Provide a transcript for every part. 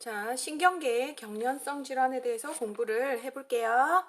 자, 신경계의 경련성 질환에 대해서 공부를 해볼게요.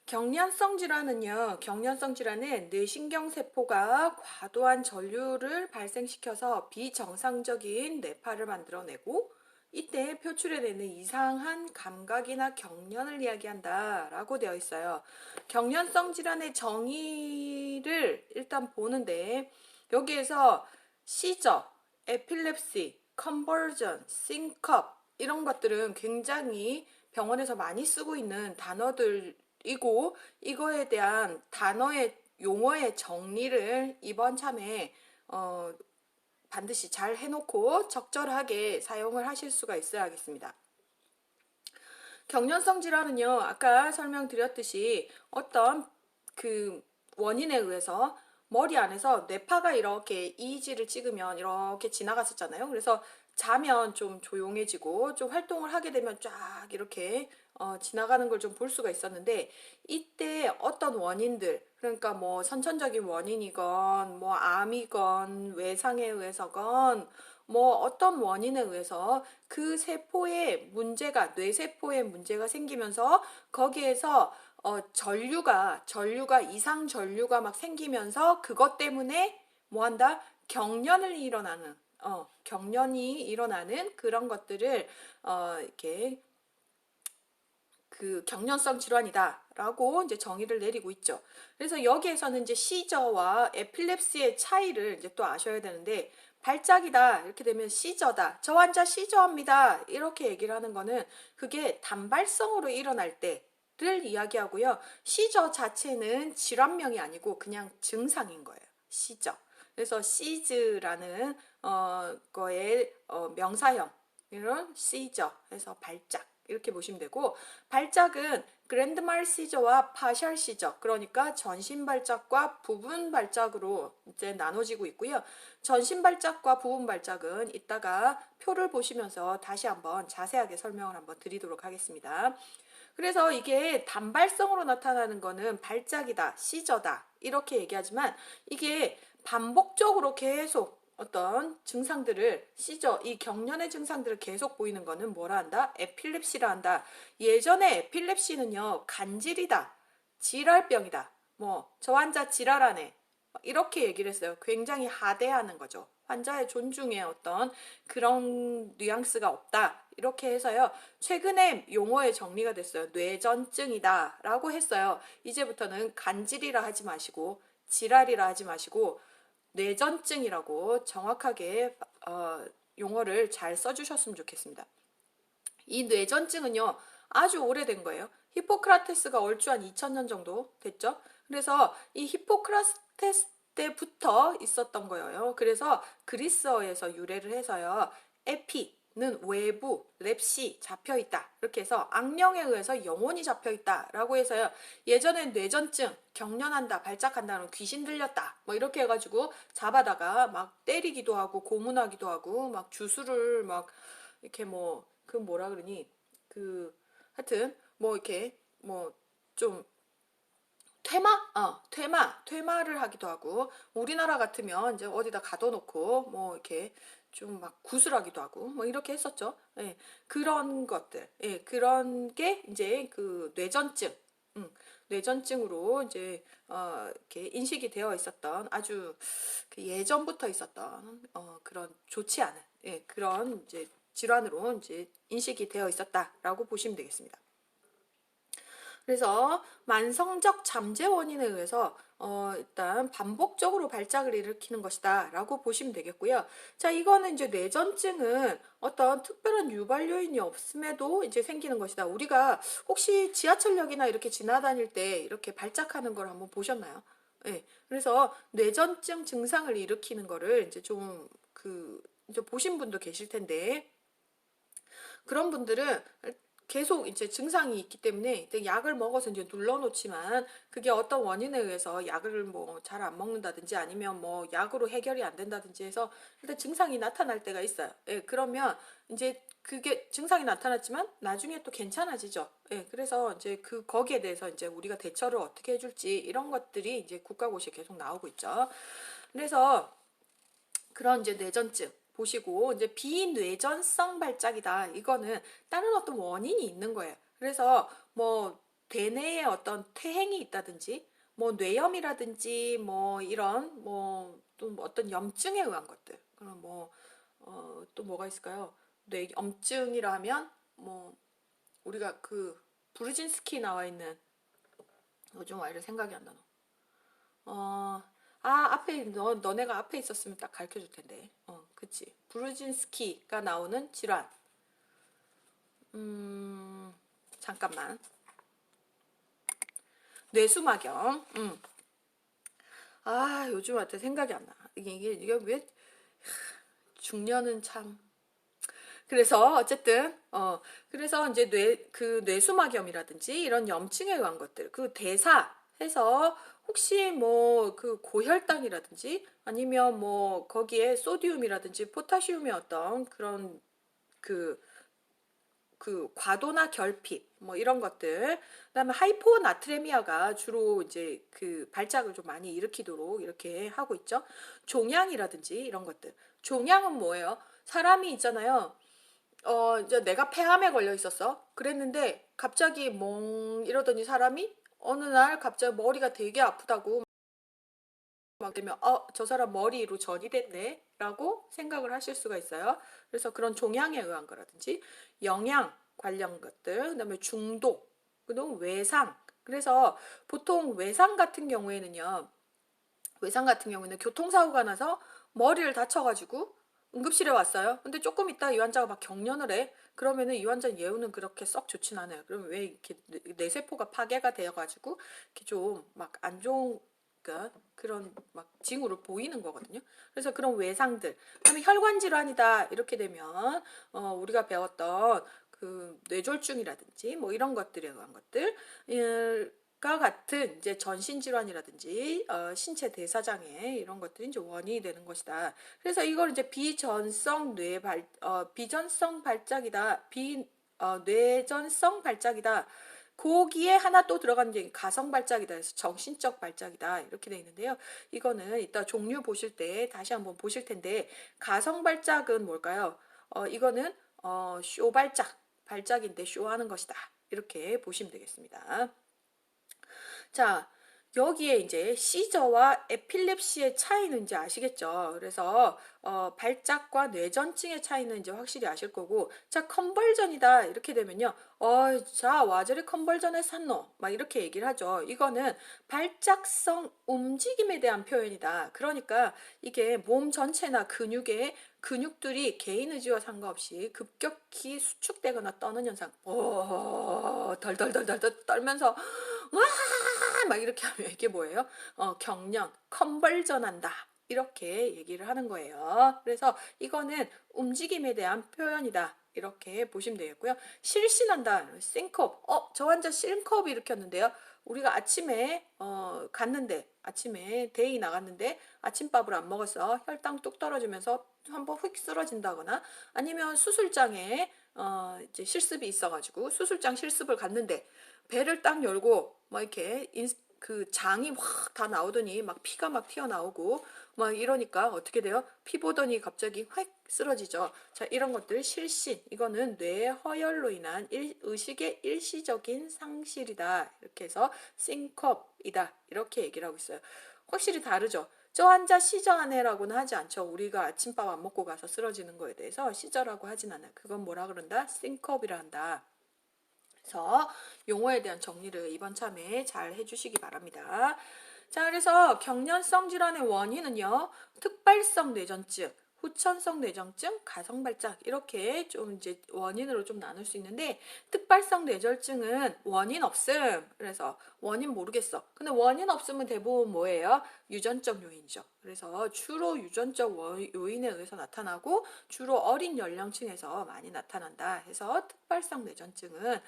경련성 질환은요, 경련성 질환은 뇌신경세포가 과도한 전류를 발생시켜서 비정상적인 뇌파를 만들어내고 이때 표출해내는 이상한 감각이나 경련을 이야기한다 라고 되어 있어요. 경련성 질환의 정의를 일단 보는데 여기에서 시저, 에필lep시, 컨버전, 싱컵 이런 것들은 굉장히 병원에서 많이 쓰고 있는 단어들이고 이거에 대한 단어의 용어의 정리를 이번 참에 반드시 잘 해놓고 적절하게 사용을 하실 수가 있어야겠습니다. 경련성 질환은요, 아까 설명드렸듯이 어떤 그 원인에 의해서 머리 안에서 뇌파가 이렇게 EEG를 찍으면 이렇게 지나갔었잖아요. 그래서 자면 좀 조용해지고 좀 활동을 하게 되면 쫙 이렇게 지나가는 걸 좀 볼 수가 있었는데 이때 어떤 원인들 그러니까 뭐 선천적인 원인이건 뭐 암이건 외상에 의해서건 뭐 어떤 원인에 의해서 그 세포에 문제가 뇌세포에 문제가 생기면서 거기에서 전류가 이상 전류가 막 생기면서 그것 때문에 뭐 한다? 경련이 일어나는 그런 것들을 이렇게 그 경련성 질환이다라고 이제 정의를 내리고 있죠. 그래서 여기에서는 이제 시저와 에필lep시의 차이를 이제 또 아셔야 되는데 발작이다 이렇게 되면 시저다. 저 환자 시저합니다. 이렇게 얘기를 하는 거는 그게 단발성으로 일어날 때를 이야기하고요. 시저 자체는 질환명이 아니고 그냥 증상인 거예요. 시저. 그래서 시즈라는 거의 명사형 이런 시저 해서 발작 이렇게 보시면 되고 발작은 그랜드말 시저와 파셜 시저 그러니까 전신 발작과 부분 발작으로 이제 나눠지고 있고요. 전신 발작과 부분 발작은 이따가 표를 보시면서 다시 한번 자세하게 설명을 한번 드리도록 하겠습니다. 그래서 이게 단발성으로 나타나는 거는 발작이다, 시저다 이렇게 얘기하지만 이게 반복적으로 계속 어떤 증상들을 시저, 이 경련의 증상들을 계속 보이는 거는 뭐라 한다? 에필lep시라 한다. 예전에 에필lep시는요, 간질이다, 질랄병이다, 뭐, 저 환자 질랄하네, 이렇게 얘기를 했어요. 굉장히 하대하는 거죠. 환자의 존중에 어떤 그런 뉘앙스가 없다. 이렇게 해서요. 최근에 용어의 정리가 됐어요. 뇌전증이다 라고 했어요. 이제부터는 간질이라 하지 마시고 질환이라 하지 마시고 뇌전증이라고 정확하게 용어를 잘 써주셨으면 좋겠습니다. 이 뇌전증은요. 아주 오래된 거예요. 히포크라테스가 얼추 한 2000년 정도 됐죠. 그래서 이 히포크라테스 때부터 있었던 거예요. 그래서 그리스어에서 유래를 해서요. 에피는 외부, 랩시 잡혀있다. 이렇게 해서 악령에 의해서 영혼이 잡혀있다라고 해서요. 예전엔 뇌전증, 경련한다, 발작한다는 귀신 들렸다. 뭐 이렇게 해가지고 잡아다가 막 때리기도 하고 고문하기도 하고 막 주술을 막 이렇게 뭐 그 뭐라 그러니 그 하여튼 뭐 이렇게 뭐 좀 퇴마를 하기도 하고 우리나라 같으면 이제 어디다 가둬놓고 뭐 이렇게 좀 막 구슬하기도 하고 뭐 이렇게 했었죠. 예, 그런 것들, 예, 그런 게 이제 그 뇌전증, 뇌전증으로 이제 이렇게 인식이 되어 있었던 아주 그 예전부터 있었던 그런 좋지 않은 예, 그런 이제 질환으로 이제 인식이 되어 있었다라고 보시면 되겠습니다. 그래서 만성적 잠재 원인에 의해서 일단 반복적으로 발작을 일으키는 것이다 라고 보시면 되겠고요. 자, 이거는 이제 뇌전증은 어떤 특별한 유발 요인이 없음에도 이제 생기는 것이다. 우리가 혹시 지하철역이나 이렇게 지나다닐 때 이렇게 발작하는 걸 한번 보셨나요? 네, 그래서 뇌전증 증상을 일으키는 거를 이제 좀 이제 보신 분도 계실 텐데 그런 분들은 계속 이제 증상이 있기 때문에 약을 먹어서 이제 눌러놓지만 그게 어떤 원인에 의해서 약을 뭐 잘 안 먹는다든지 아니면 뭐 약으로 해결이 안 된다든지 해서 일단 증상이 나타날 때가 있어요. 예, 그러면 이제 그게 증상이 나타났지만 나중에 또 괜찮아지죠. 예, 그래서 이제 거기에 대해서 이제 우리가 대처를 어떻게 해줄지 이런 것들이 이제 국가고시에 계속 나오고 있죠. 그래서 그런 이제 뇌전증 보시고 이제 비뇌전성 발작이다. 이거는 다른 어떤 원인이 있는 거예요. 그래서 뭐 대뇌에 어떤 퇴행이 있다든지 뭐 뇌염이라든지 뭐 이런 뭐 또 어떤 염증에 의한 것들. 그럼 뭐 또 뭐가 있을까요? 뇌염증이라 하면 뭐 우리가 그 브루진스키 나와 있는 요즘 와 이래 생각이 안 나노. 어, 앞에 너네가 앞에 있었으면 딱 가르쳐 줄 텐데. 그치. 브루진스키가 나오는 질환. 잠깐만. 뇌수막염. 요즘한테 생각이 안 나. 이게 왜 중년은 참. 그래서 어쨌든 그래서 이제 뇌수막염이라든지 이런 염증에 의한 것들 그 대사해서 혹시 뭐 그 고혈당이라든지 아니면 뭐 거기에 소디움이라든지 포타시움의 어떤 그런 그 과도나 결핍 뭐 이런 것들 그다음에 하이포나트레미아가 주로 이제 그 발작을 좀 많이 일으키도록 이렇게 하고 있죠. 종양이라든지 이런 것들. 종양은 뭐예요? 사람이 있잖아요. 이제 내가 폐암에 걸려 있었어. 그랬는데 갑자기 멍 이러더니 사람이 어느 날 갑자기 머리가 되게 아프다고 막 되면 저 사람 머리로 전이 됐네 라고 생각을 하실 수가 있어요. 그래서 그런 종양에 의한 거라든지 영양 관련 것들 그다음에 중독 그다음 외상 그래서 보통 외상 같은 경우에는 교통사고가 나서 머리를 다쳐가지고 응급실에 왔어요. 근데 조금 있다 이 환자가 막 경련을 해. 그러면은 이 환자 예후는 그렇게 썩 좋진 않아요. 그러면 왜 이렇게 뇌세포가 파괴가 되어가지고 이렇게 좀 막 안 좋은 그런 막 징후를 보이는 거거든요. 그래서 그런 외상들, 그다음에 혈관 질환이다 이렇게 되면 우리가 배웠던 그 뇌졸중이라든지 뭐 이런 것들에 의한 것들 가 같은 이제 전신 질환이라든지 신체 대사장애 이런 것들이 이제 원인이 되는 것이다. 그래서 이걸 이제 비전성 발작이다. 뇌전성 발작이다. 거기에 하나 또 들어가는 게 가성 발작이다. 그래서 정신적 발작이다. 이렇게 돼 있는데요. 이거는 이따 종류 보실 때 다시 한번 보실 텐데 가성 발작은 뭘까요? 이거는 쇼 발작인데 쇼하는 것이다. 이렇게 보시면 되겠습니다. 자, 여기에 이제 시저와 에필lep시의 차이는 이제 아시겠죠? 그래서 발작과 뇌전증의 차이는 이제 확실히 아실 거고, 자, 컨벌전이다 이렇게 되면요, 자, 와저리 컨벌전에 샀노? 막 이렇게 얘기를 하죠. 이거는 발작성 움직임에 대한 표현이다. 그러니까 이게 몸 전체나 근육들이 개인 의지와 상관없이 급격히 수축되거나 떠는 현상. 덜덜덜덜 떨면서 막 이렇게 하면 이게 뭐예요? 경련, 컨벌전한다. 이렇게 얘기를 하는 거예요. 그래서 이거는 움직임에 대한 표현이다. 이렇게 보시면 되겠고요. 실신한다. 싱컵. 저 환자 싱컵 일으켰는데요. 우리가 아침에 아침에 데이 나갔는데 아침밥을 안 먹었어. 혈당 뚝 떨어지면서 한번 휙 쓰러진다거나 아니면 수술장에 이제 실습이 있어가지고 수술장 실습을 갔는데 배를 딱 열고 막 이렇게 그 장이 확 다 나오더니 막 피가 막 튀어나오고 막 이러니까 어떻게 돼요? 피 보더니 갑자기 확 쓰러지죠. 자, 이런 것들 실신. 이거는 뇌 허열로 인한 의식의 일시적인 상실이다. 이렇게 해서 싱컵이다. 이렇게 얘기를 하고 있어요. 확실히 다르죠. 저 환자 시저하네라고는 하지 않죠. 우리가 아침밥 안 먹고 가서 쓰러지는 거에 대해서 시저라고 하진 않아요. 그건 뭐라 그런다? 싱컵이라 한다. 그래서 용어에 대한 정리를 이번 참에 잘 해주시기 바랍니다. 자, 그래서 경련성 질환의 원인은요, 특발성 뇌전증, 후천성 뇌전증, 가성발작 이렇게 좀 이제 원인으로 좀 나눌 수 있는데 특발성 뇌전증은 원인 없음. 그래서 원인 모르겠어. 근데 원인 없으면 대부분 뭐예요? 유전적 요인이죠. 그래서 주로 유전적 요인에 의해서 나타나고 주로 어린 연령층에서 많이 나타난다 해서 특발성 뇌전증은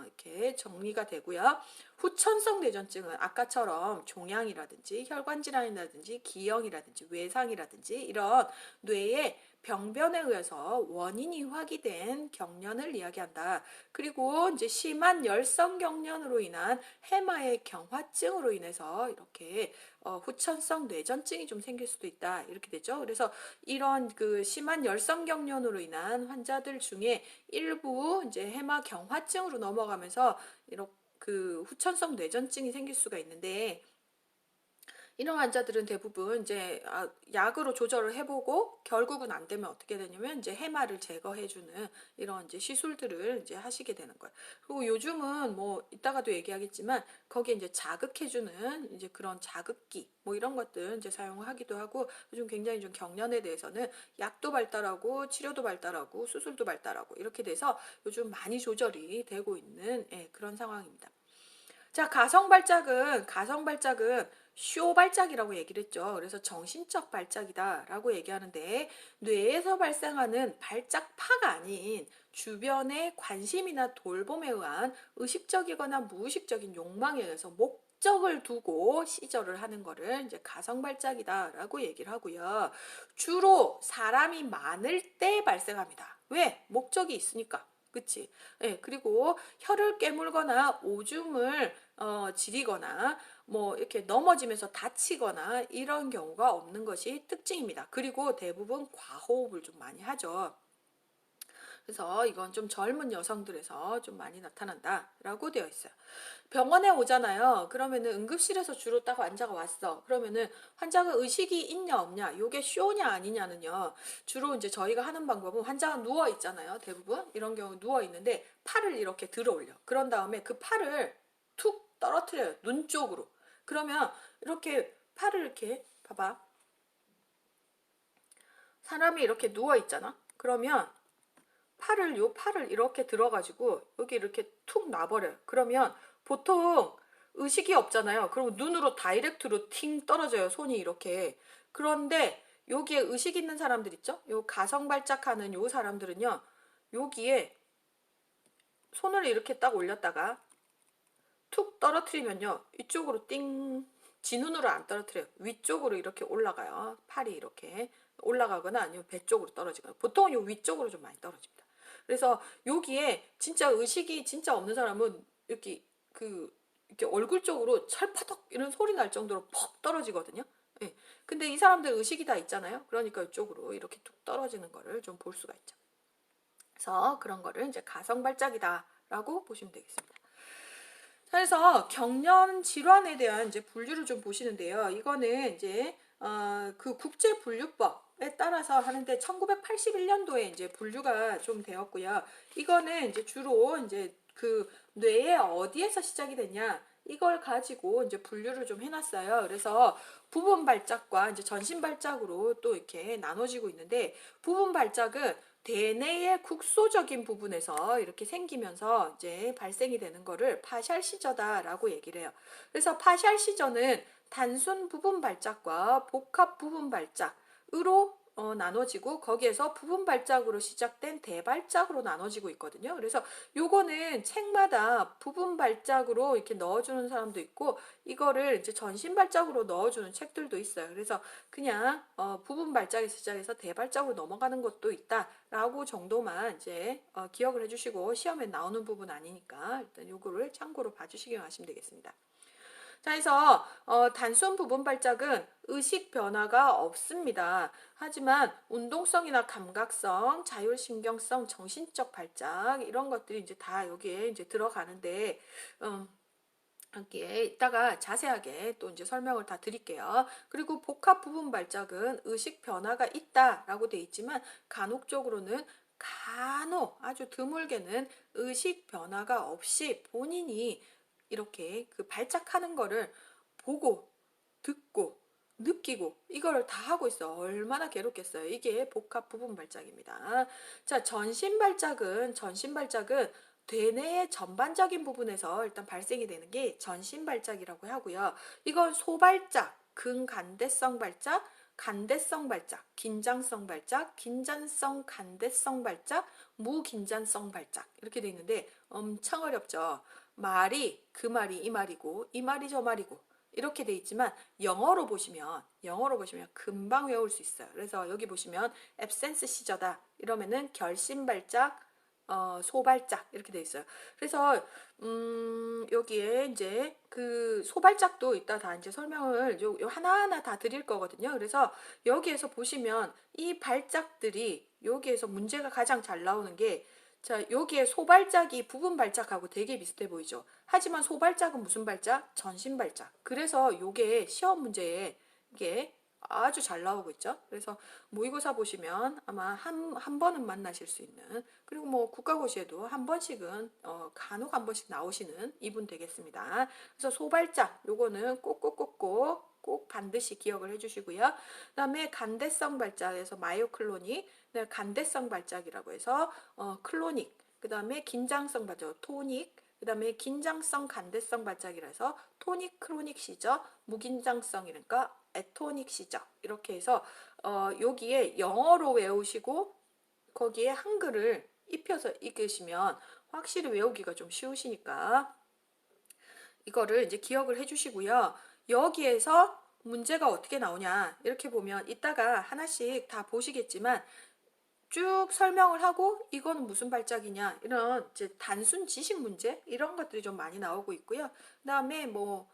이렇게 정리가 되고요. 후천성 뇌전증은 아까처럼 종양이라든지 혈관 질환이라든지 기형이라든지 외상이라든지 이런 뇌의 병변에 의해서 원인이 확인된 경련을 이야기한다. 그리고 이제 심한 열성 경련으로 인한 해마의 경화증으로 인해서 이렇게 후천성 뇌전증이 좀 생길 수도 있다. 이렇게 되죠. 그래서 이런 그 심한 열성 경련으로 인한 환자들 중에 일부 이제 해마 경화증으로 넘어가면서 이렇게 그 후천성 뇌전증이 생길 수가 있는데, 이런 환자들은 대부분 이제 약으로 조절을 해보고 결국은 안 되면 어떻게 되냐면 이제 해마를 제거해주는 이런 이제 시술들을 이제 하시게 되는 거예요. 그리고 요즘은 뭐 이따가도 얘기하겠지만 거기에 이제 자극해주는 이제 그런 자극기 뭐 이런 것들 이제 사용을 하기도 하고, 요즘 굉장히 좀 경련에 대해서는 약도 발달하고 치료도 발달하고 수술도 발달하고 이렇게 돼서 요즘 많이 조절이 되고 있는 그런 상황입니다. 자, 가성 발작은 쇼 발작이라고 얘기를 했죠. 그래서 정신적 발작이다라고 얘기하는데, 뇌에서 발생하는 발작파가 아닌 주변의 관심이나 돌봄에 의한 의식적이거나 무의식적인 욕망에 의해서 목적을 두고 시저를 하는 거를 이제 가성 발작이다라고 얘기를 하고요. 주로 사람이 많을 때 발생합니다. 왜? 목적이 있으니까. 그치? 예, 그리고 혀를 깨물거나 오줌을 지리거나 뭐 이렇게 넘어지면서 다치거나 이런 경우가 없는 것이 특징입니다. 그리고 대부분 과호흡을 좀 많이 하죠. 그래서 이건 좀 젊은 여성들에서 좀 많이 나타난다라고 되어 있어요. 병원에 오잖아요. 그러면은 응급실에서 주로 딱 환자가 왔어. 그러면은 환자가 의식이 있냐 없냐, 요게 쇼냐 아니냐는요. 주로 이제 저희가 하는 방법은 환자가 누워 있잖아요. 대부분 이런 경우 누워 있는데 팔을 이렇게 들어 올려. 그런 다음에 그 팔을 툭 떨어뜨려요. 눈 쪽으로. 그러면 이렇게 팔을 이렇게 봐봐. 사람이 이렇게 누워 있잖아. 그러면 팔을 이렇게 들어가지고 여기 이렇게 툭 놔버려요. 그러면 보통 의식이 없잖아요. 그럼 눈으로 다이렉트로 팅 떨어져요. 손이 이렇게. 그런데 여기에 의식 있는 사람들 있죠? 요 가성 발작하는 요 사람들은요. 여기에 손을 이렇게 딱 올렸다가 툭 떨어뜨리면요. 이쪽으로 띵, 지 눈으로 안 떨어뜨려요. 위쪽으로 이렇게 올라가요. 팔이 이렇게 올라가거나 아니면 배 쪽으로 떨어지거나. 보통은 요 위쪽으로 좀 많이 떨어집니다. 그래서 여기에 진짜 의식이 진짜 없는 사람은 이렇게 이렇게 얼굴 쪽으로 철퍼덕 이런 소리 날 정도로 퍽 떨어지거든요. 예. 근데 이 사람들 의식이 다 있잖아요. 그러니까 이쪽으로 이렇게 툭 떨어지는 거를 좀 볼 수가 있죠. 그래서 그런 거를 이제 가성발작이다라고 보시면 되겠습니다. 그래서 경련 질환에 대한 이제 분류를 좀 보시는데요. 이거는 이제 그 국제 분류법에 따라서 하는데 1981년도에 이제 분류가 좀 되었고요. 이거는 이제 주로 이제 그 뇌의 어디에서 시작이 됐냐, 이걸 가지고 이제 분류를 좀 해놨어요. 그래서 부분 발작과 이제 전신 발작으로 또 이렇게 나눠지고 있는데, 부분 발작은 대뇌의 국소적인 부분에서 이렇게 생기면서 이제 발생이 되는 거를 파샬 시저다라고 얘기를 해요. 그래서 파샬 시저는 단순 부분 발작과 복합 부분 발작으로 나눠지고, 거기에서 부분 발작으로 시작된 대발작으로 나눠지고 있거든요. 그래서 요거는 책마다 부분 발작으로 이렇게 넣어주는 사람도 있고, 이거를 이제 전신 발작으로 넣어주는 책들도 있어요. 그래서 그냥 부분 발작에서 시작해서 대발작으로 넘어가는 것도 있다라고 정도만 이제 기억을 해주시고, 시험에 나오는 부분 아니니까 일단 요거를 참고로 봐주시기만 하시면 되겠습니다. 자, 그래서 단순 부분 발작은 의식 변화가 없습니다. 하지만 운동성이나 감각성, 자율신경성, 정신적 발작 이런 것들이 이제 다 여기에 이제 들어가는데, 여기에 이따가 자세하게 또 이제 설명을 다 드릴게요. 그리고 복합 부분 발작은 의식 변화가 있다라고 돼 있지만, 간혹적으로는 아주 드물게는 의식 변화가 없이 본인이 이렇게 그 발작하는 거를 보고 듣고 느끼고 이거를 다 하고 있어. 얼마나 괴롭겠어요. 이게 복합 부분 발작입니다. 자, 전신 발작은 대뇌의 전반적인 부분에서 일단 발생이 되는 게 전신 발작이라고 하고요. 이건 소발작, 근간대성 발작, 간대성 발작, 긴장성 발작, 긴장성 간대성 발작, 무긴장성 발작 이렇게 돼 있는데 엄청 어렵죠. 말이 그 말이 이 말이고 이 말이 저 말이고 이렇게 돼 있지만 영어로 보시면 금방 외울 수 있어요. 그래서 여기 보시면 absence 시저다 이러면은 결심발작, 소발작 이렇게 돼 있어요. 그래서 여기에 이제 그 소발작도 이따 다 이제 설명을 요 하나하나 다 드릴 거거든요. 그래서 여기에서 보시면 이 발작들이 여기에서 문제가 가장 잘 나오는 게 자, 여기에 소발작이 부분 발작하고 되게 비슷해 보이죠. 하지만 소발작은 무슨 발작? 전신 발작. 그래서 요게 시험 문제에 이게 아주 잘 나오고 있죠. 그래서 모의고사 보시면 아마 한 번은 만나실 수 있는, 그리고 뭐 국가고시에도 한 번씩은 간혹 한 번씩 나오시는 이분 되겠습니다. 그래서 소발작 요거는 꼭 반드시 기억을 해주시고요. 그다음에 간대성 발작에서 마이오클로닉, 간대성 발작이라고 해서 클로닉, 그다음에 긴장성 발작 토닉, 그다음에 긴장성 간대성 발작이라서 토닉 크로닉 시저, 무긴장성이니까 에토닉 시저 이렇게 해서 여기에 영어로 외우시고 거기에 한글을 입혀서 읽으시면 확실히 외우기가 좀 쉬우시니까 이거를 이제 기억을 해주시고요. 여기에서 문제가 어떻게 나오냐 이렇게 보면 이따가 하나씩 다 보시겠지만 쭉 설명을 하고 이거는 무슨 발작이냐 이런 이제 단순 지식 문제 이런 것들이 좀 많이 나오고 있고요. 그다음에 뭐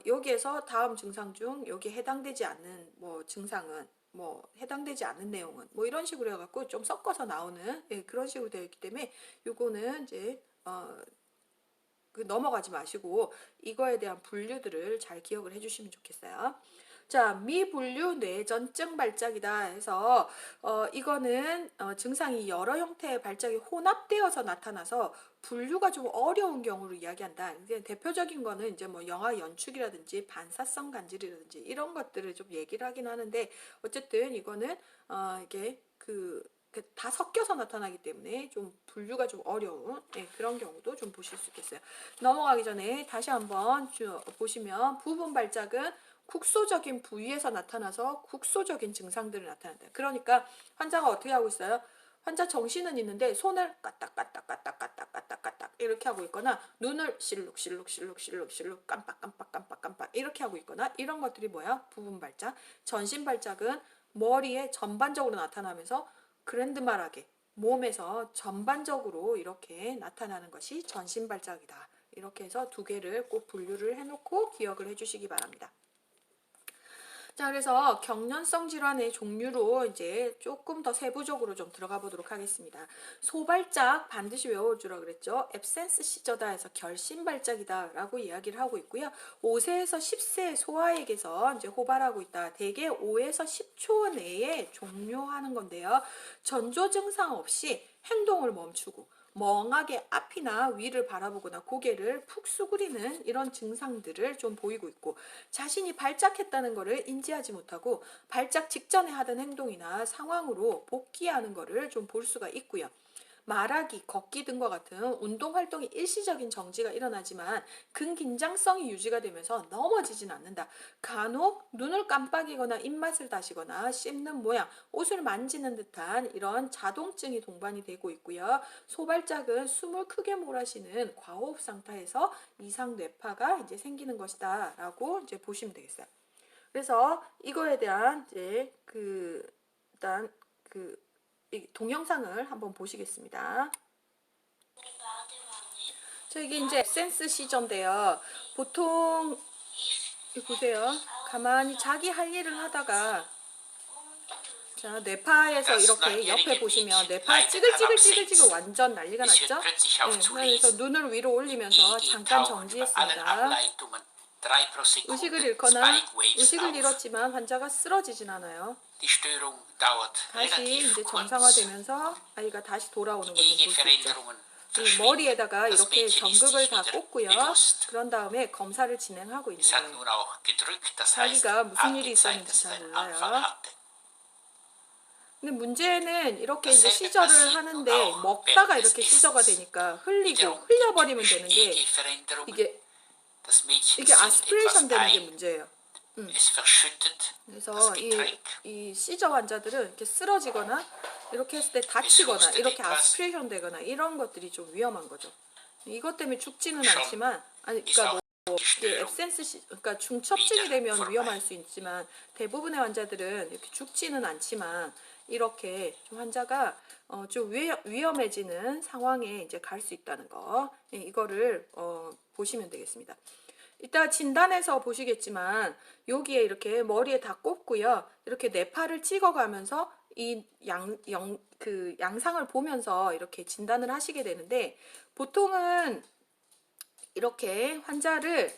여기에서 다음 증상 중 여기에 해당되지 않는 뭐 증상은 뭐 해당되지 않는 내용은 뭐 이런 식으로 해갖고 좀 섞어서 나오는 그런 식으로 되어 있기 때문에 요거는 이제 넘어가지 마시고 이거에 대한 분류들을 잘 기억을 해주시면 좋겠어요. 자, 미분류 뇌전증 발작이다 해서 이거는 증상이 여러 형태의 발작이 혼합되어서 나타나서 분류가 좀 어려운 경우를 이야기한다. 이제 대표적인 거는 이제 뭐 영화 연출이라든지 반사성 간질이라든지 이런 것들을 좀 얘기를 하긴 하는데 어쨌든 이거는 이게 다 섞여서 나타나기 때문에 좀 분류가 좀 어려운 그런 경우도 좀 보실 수 있겠어요. 넘어가기 전에 다시 한번 보시면 부분 발작은 국소적인 부위에서 나타나서 국소적인 증상들을 나타낸다. 그러니까 환자가 어떻게 하고 있어요? 환자 정신은 있는데 손을 까딱까딱까딱까딱까딱까딱 이렇게 하고 있거나 눈을 실룩실룩실룩실룩실룩 깜빡깜빡깜빡깜빡 이렇게 하고 있거나 이런 것들이 뭐야? 부분 발작. 전신 발작은 머리에 전반적으로 나타나면서 그랜드말하게 몸에서 전반적으로 이렇게 나타나는 것이 전신 발작이다. 이렇게 해서 두 개를 꼭 분류를 해놓고 기억을 해주시기 바랍니다. 자, 그래서 경련성 질환의 종류로 이제 조금 더 세부적으로 좀 들어가 보도록 하겠습니다. 소발작 반드시 외워주라 그랬죠. 앱센스 시저다 해서 결심발작이다 라고 이야기를 하고 있고요. 5세에서 10세 소아에게서 이제 호발하고 있다. 대개 5에서 10초 내에 종료하는 건데요. 전조 증상 없이 행동을 멈추고 멍하게 앞이나 위를 바라보거나 고개를 푹 수그리는 이런 증상들을 좀 보이고 있고 자신이 발작했다는 것을 인지하지 못하고 발작 직전에 하던 행동이나 상황으로 복귀하는 것을 좀 볼 수가 있고요. 말하기, 걷기 등과 같은 운동활동이 일시적인 정지가 일어나지만 근긴장성이 유지가 되면서 넘어지진 않는다. 간혹 눈을 깜빡이거나 입맛을 다시거나 씹는 모양, 옷을 만지는 듯한 이런 자동증이 동반이 되고 있고요. 소발작은 숨을 크게 몰아쉬는 과호흡 상태에서 이상 뇌파가 이제 생기는 것이다 라고 이제 보시면 되겠어요. 그래서 이거에 대한 이제 일단 동영상을 한번 보시겠습니다. 자, 이게 이제 에센스 시저인데요. 보통 보세요. 가만히 자기 할 일을 하다가 자, 뇌파에서 이렇게 옆에 보시면 뇌파 찌글찌글 완전 난리가 났죠? 그래서 눈을 위로 올리면서 잠깐 정지했습니다. 의식을 잃거나 의식을 잃었지만 환자가 쓰러지진 않아요. 다시 이제 정상화되면서 아이가 다시 돌아오는 것을 볼 수 있죠. 머리에다가 이렇게 전극을 다 꽂고요. 그런 다음에 검사를 진행하고 있는 거예요. 자기가 무슨 일이 있었는지 잘 몰라요. 근데 문제는 이렇게 이제 시저를 하는데 먹다가 이렇게 시저가 되니까 흘려버리면 되는데 이게 아스피레이션 되는 게 문제예요. 그래서 이 시저 환자들은 이렇게 쓰러지거나 이렇게 했을 때 다치거나 이렇게 아스피레이션 되거나 이런 것들이 좀 위험한 거죠. 이것 때문에 죽지는 않지만 그러니까 뭐 이게 그러니까 중첩증이 되면 위험할 수 있지만 대부분의 환자들은 이렇게 죽지는 않지만 이렇게 좀 환자가 좀 위험해지는 상황에 이제 갈 수 있다는 거, 예, 이거를 보시면 되겠습니다. 이따 진단에서 보시겠지만 여기에 이렇게 머리에 다 꼽고요. 이렇게 뇌파를 찍어가면서 이 양상을 보면서 이렇게 진단을 하시게 되는데 보통은 이렇게 환자를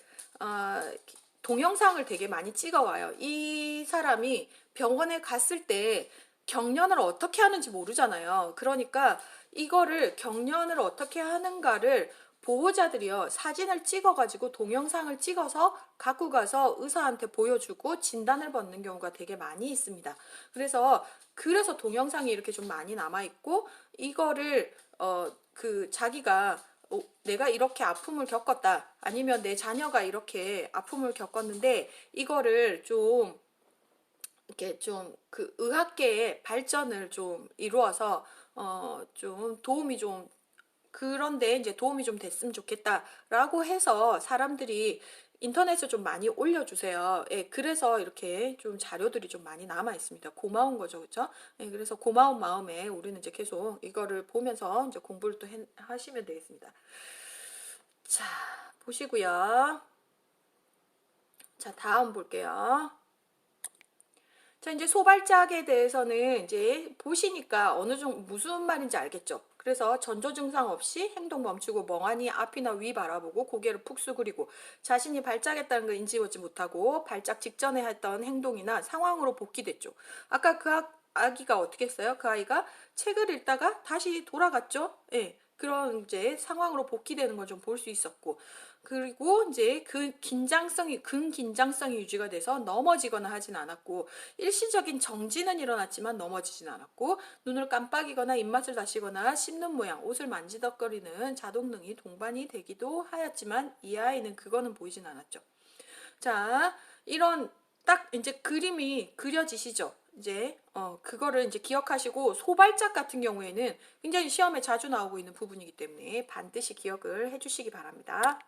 동영상을 되게 많이 찍어와요. 이 사람이 병원에 갔을 때 경련을 어떻게 하는지 모르잖아요. 그러니까 이거를 경련을 어떻게 하는가를 보호자들이요, 사진을 찍어가지고 동영상을 찍어서 갖고 가서 의사한테 보여주고 진단을 받는 경우가 되게 많이 있습니다. 그래서 동영상이 이렇게 좀 많이 남아있고, 이거를, 자기가 내가 이렇게 아픔을 겪었다, 아니면 내 자녀가 이렇게 아픔을 겪었는데 이거를 좀 이렇게 좀 그 의학계의 발전을 좀 이루어서 좀 도움이 좀, 그런데 이제 도움이 좀 됐으면 좋겠다라고 해서 사람들이 인터넷에 좀 많이 올려주세요. 예, 그래서 이렇게 좀 자료들이 좀 많이 남아 있습니다. 고마운 거죠, 그렇죠? 예, 그래서 고마운 마음에 우리는 이제 계속 이거를 보면서 이제 공부를 또 하시면 되겠습니다. 자, 보시고요. 자, 다음 볼게요. 자, 이제 소발작에 대해서는 이제 보시니까 어느 정도 무슨 말인지 알겠죠? 그래서 전조 증상 없이 행동 멈추고 멍하니 앞이나 위 바라보고 고개를 푹 숙이고 자신이 발작했다는 걸 인지하지 못하고 발작 직전에 했던 행동이나 상황으로 복귀됐죠. 아까 그 아기가 어떻게 했어요? 그 아이가 책을 읽다가 다시 돌아갔죠? 예. 그런 이제 상황으로 복귀되는 걸 좀 볼 수 있었고, 그리고 이제 근긴장성이 유지가 돼서 넘어지거나 하진 않았고, 일시적인 정지는 일어났지만 넘어지진 않았고, 눈을 깜빡이거나 입맛을 다시거나 씹는 모양, 옷을 만지덕거리는 자동능이 동반이 되기도 하였지만 이 아이는 그거는 보이진 않았죠. 자, 이런 딱 이제 그림이 그려지시죠? 이제 그거를 이제 기억하시고, 소발작 같은 경우에는 굉장히 시험에 자주 나오고 있는 부분이기 때문에 반드시 기억을 해주시기 바랍니다.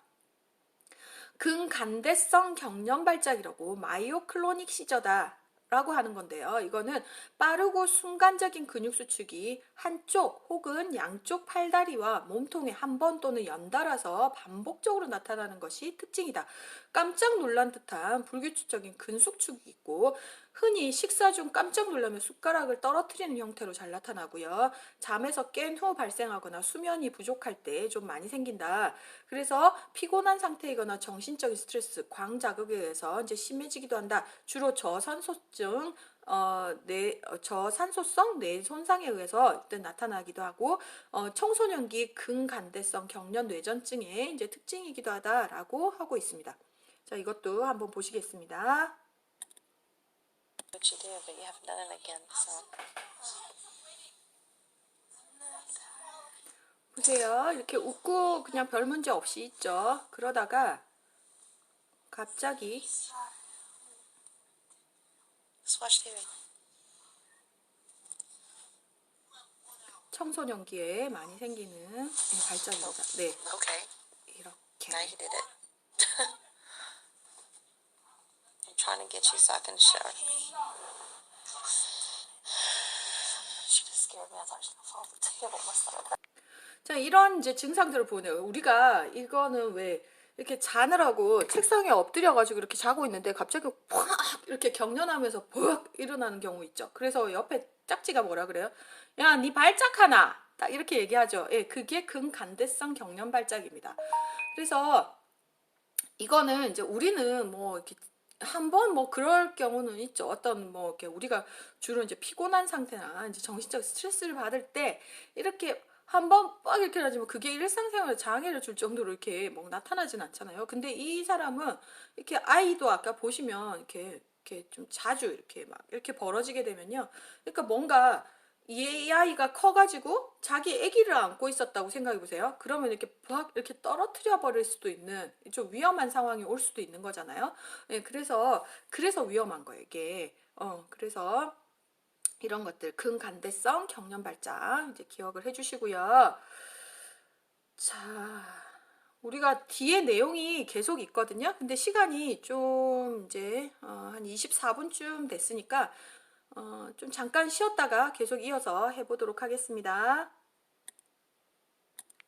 근간대성 경련발작이라고 마이오클로닉 시저다 라고 하는 건데요. 이거는 빠르고 순간적인 근육 수축이 한쪽 혹은 양쪽 팔다리와 몸통에 한 번 또는 연달아서 반복적으로 나타나는 것이 특징이다. 깜짝 놀란 듯한 불규칙적인 근수축이 있고, 흔히 식사 중 깜짝 놀라면 숟가락을 떨어뜨리는 형태로 잘 나타나고요. 잠에서 깬 후 발생하거나 수면이 부족할 때 좀 많이 생긴다. 그래서 피곤한 상태이거나 정신적인 스트레스, 광자극에 의해서 이제 심해지기도 한다. 주로 저산소성 뇌 손상에 의해서 나타나기도 하고, 청소년기 근간대성 경련 뇌전증의 이제 특징이기도 하다라고 하고 있습니다. 자, 이것도 한번 보시겠습니다. What you did, but you haven't done it again, so. 보세요. 이렇게 웃고 그냥 별 문제 없이 있죠. 그러다가 갑자기 Just watch TV. 청소년기에 많이 생기는 발작입니다. 네, Okay, 이렇게. now you did it. I'm trying to get you so I can shower. She just scared me. I thought she was gonna fall off the table. What's that? 자, 이런 이제 증상들을 보네요. 우리가 이거는 왜 이렇게 자느라고 책상에 엎드려가지고 이렇게 자고 있는데 갑자기 팍 이렇게 경련하면서 푹 일어나는 경우 있죠. 그래서 옆에 짝지가 뭐라 그래요? 야, 니 발작하나? 딱 이렇게 얘기하죠. 예, 그게 근간대성 경련 발작입니다. 그래서 이거는 이제 우리는 뭐 이렇게 한번 뭐 그럴 경우는 있죠. 어떤 뭐 이렇게 우리가 주로 이제 피곤한 상태나 이제 정신적 스트레스를 받을 때 이렇게 한번 빡 이렇게 나지만 그게 일상생활에 장애를 줄 정도로 이렇게 뭐 나타나진 않잖아요. 근데 이 사람은 이렇게 아이도 아까 보시면 이렇게 좀 자주 이렇게 막 이렇게 벌어지게 되면요. 그러니까 뭔가 이 아이가 커가지고 자기 아기를 안고 있었다고 생각해 보세요. 그러면 이렇게 막 이렇게 떨어뜨려 버릴 수도 있는 좀 위험한 상황이 올 수도 있는 거잖아요. 예, 그래서 위험한 거예요, 이게. 그래서 이런 것들 근간대성 경련 발작 이제 기억을 해주시고요. 자, 우리가 뒤에 내용이 계속 있거든요. 근데 시간이 좀 이제 한 24분쯤 됐으니까 좀 잠깐 쉬었다가 계속 이어서 해보도록 하겠습니다.